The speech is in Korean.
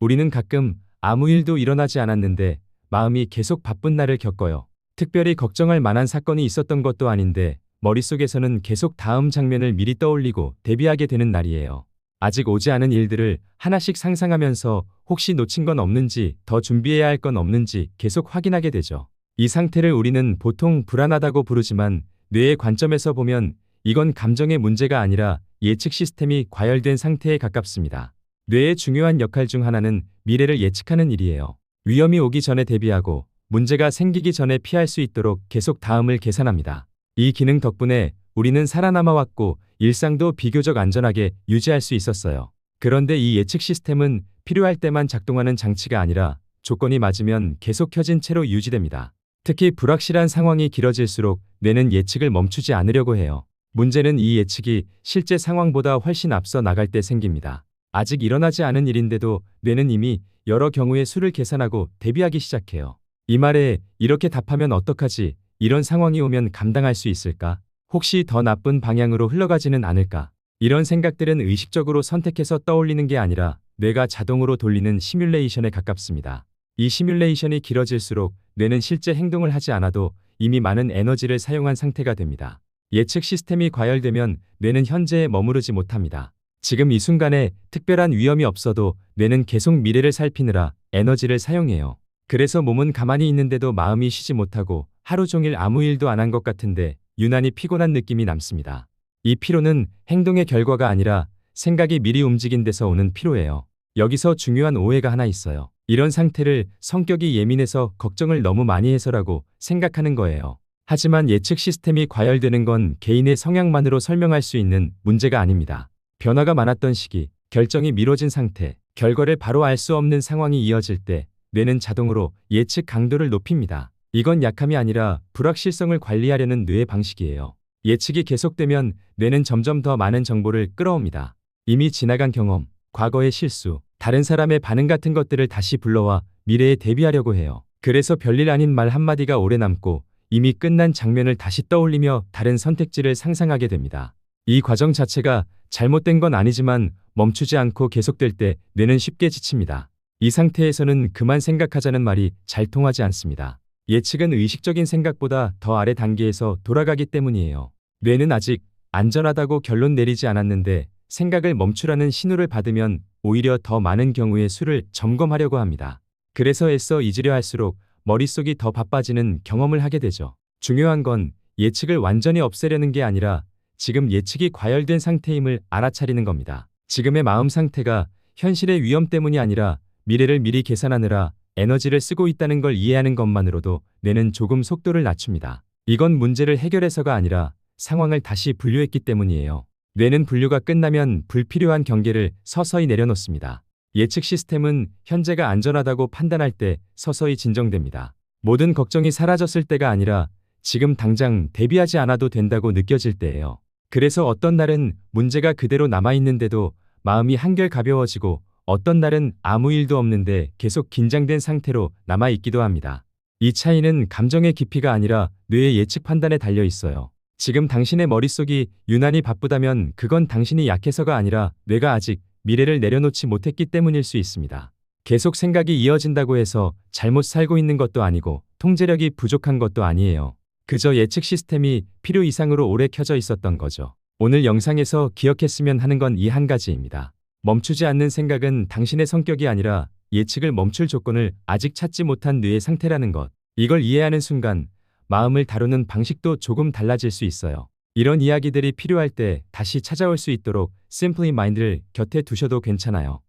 우리는 가끔 아무 일도 일어나지 않았는데 마음이 계속 바쁜 날을 겪어요. 특별히 걱정할 만한 사건이 있었던 것도 아닌데 머릿속에서는 계속 다음 장면을 미리 떠올리고 대비하게 되는 날이에요. 아직 오지 않은 일들을 하나씩 상상하면서 혹시 놓친 건 없는지, 더 준비해야 할 건 없는지 계속 확인하게 되죠. 이 상태를 우리는 보통 불안하다고 부르지만 뇌의 관점에서 보면 이건 감정의 문제가 아니라 예측 시스템이 과열된 상태에 가깝습니다. 뇌의 중요한 역할 중 하나는 미래를 예측하는 일이에요. 위험이 오기 전에 대비하고 문제가 생기기 전에 피할 수 있도록 계속 다음을 계산합니다. 이 기능 덕분에 우리는 살아남아 왔고 일상도 비교적 안전하게 유지할 수 있었어요. 그런데 이 예측 시스템은 필요할 때만 작동하는 장치가 아니라 조건이 맞으면 계속 켜진 채로 유지됩니다. 특히 불확실한 상황이 길어질수록 뇌는 예측을 멈추지 않으려고 해요. 문제는 이 예측이 실제 상황보다 훨씬 앞서 나갈 때 생깁니다. 아직 일어나지 않은 일인데도 뇌는 이미 여러 경우의 수를 계산하고 대비하기 시작해요. 이 말에 이렇게 답하면 어떡하지? 이런 상황이 오면 감당할 수 있을까? 혹시 더 나쁜 방향으로 흘러가지는 않을까? 이런 생각들은 의식적으로 선택해서 떠올리는 게 아니라 뇌가 자동으로 돌리는 시뮬레이션에 가깝습니다. 이 시뮬레이션이 길어질수록 뇌는 실제 행동을 하지 않아도 이미 많은 에너지를 사용한 상태가 됩니다. 예측 시스템이 과열되면 뇌는 현재에 머무르지 못합니다. 지금 이 순간에 특별한 위험이 없어도 뇌는 계속 미래를 살피느라 에너지를 사용해요. 그래서 몸은 가만히 있는데도 마음이 쉬지 못하고 하루 종일 아무 일도 안 한 것 같은데 유난히 피곤한 느낌이 남습니다. 이 피로는 행동의 결과가 아니라 생각이 미리 움직인 데서 오는 피로예요. 여기서 중요한 오해가 하나 있어요. 이런 상태를 성격이 예민해서 걱정을 너무 많이 해서라고 생각하는 거예요. 하지만 예측 시스템이 과열되는 건 개인의 성향만으로 설명할 수 있는 문제가 아닙니다. 변화가 많았던 시기, 결정이 미뤄진 상태, 결과를 바로 알 수 없는 상황이 이어질 때 뇌는 자동으로 예측 강도를 높입니다. 이건 약함이 아니라 불확실성을 관리하려는 뇌의 방식이에요. 예측이 계속되면 뇌는 점점 더 많은 정보를 끌어옵니다. 이미 지나간 경험, 과거의 실수, 다른 사람의 반응 같은 것들을 다시 불러와 미래에 대비하려고 해요. 그래서 별일 아닌 말 한마디가 오래 남고 이미 끝난 장면을 다시 떠올리며 다른 선택지를 상상하게 됩니다. 이 과정 자체가 잘못된 건 아니지만 멈추지 않고 계속될 때 뇌는 쉽게 지칩니다. 이 상태에서는 그만 생각하자는 말이 잘 통하지 않습니다. 예측은 의식적인 생각보다 더 아래 단계에서 돌아가기 때문이에요. 뇌는 아직 안전하다고 결론 내리지 않았는데 생각을 멈추라는 신호를 받으면 오히려 더 많은 경우의 수를 점검하려고 합니다. 그래서 애써 잊으려 할수록 머릿속이 더 바빠지는 경험을 하게 되죠. 중요한 건 예측을 완전히 없애려는 게 아니라 지금 예측이 과열된 상태임을 알아차리는 겁니다. 지금의 마음 상태가 현실의 위험 때문이 아니라 미래를 미리 계산하느라 에너지를 쓰고 있다는 걸 이해하는 것만으로도 뇌는 조금 속도를 낮춥니다. 이건 문제를 해결해서가 아니라 상황을 다시 분류했기 때문이에요. 뇌는 분류가 끝나면 불필요한 경계를 서서히 내려놓습니다. 예측 시스템은 현재가 안전하다고 판단할 때 서서히 진정됩니다. 모든 걱정이 사라졌을 때가 아니라 지금 당장 대비하지 않아도 된다고 느껴질 때예요. 그래서 어떤 날은 문제가 그대로 남아있는데도 마음이 한결 가벼워지고 어떤 날은 아무 일도 없는데 계속 긴장된 상태로 남아있기도 합니다. 이 차이는 감정의 깊이가 아니라 뇌의 예측 판단에 달려 있어요. 지금 당신의 머릿속이 유난히 바쁘다면 그건 당신이 약해서가 아니라 뇌가 아직 미래를 내려놓지 못했기 때문일 수 있습니다. 계속 생각이 이어진다고 해서 잘못 살고 있는 것도 아니고 통제력이 부족한 것도 아니에요. 그저 예측 시스템이 필요 이상으로 오래 켜져 있었던 거죠. 오늘 영상에서 기억했으면 하는 건 이 한 가지입니다. 멈추지 않는 생각은 당신의 성격이 아니라 예측을 멈출 조건을 아직 찾지 못한 뇌의 상태라는 것. 이걸 이해하는 순간 마음을 다루는 방식도 조금 달라질 수 있어요. 이런 이야기들이 필요할 때 다시 찾아올 수 있도록 Simply Mind를 곁에 두셔도 괜찮아요.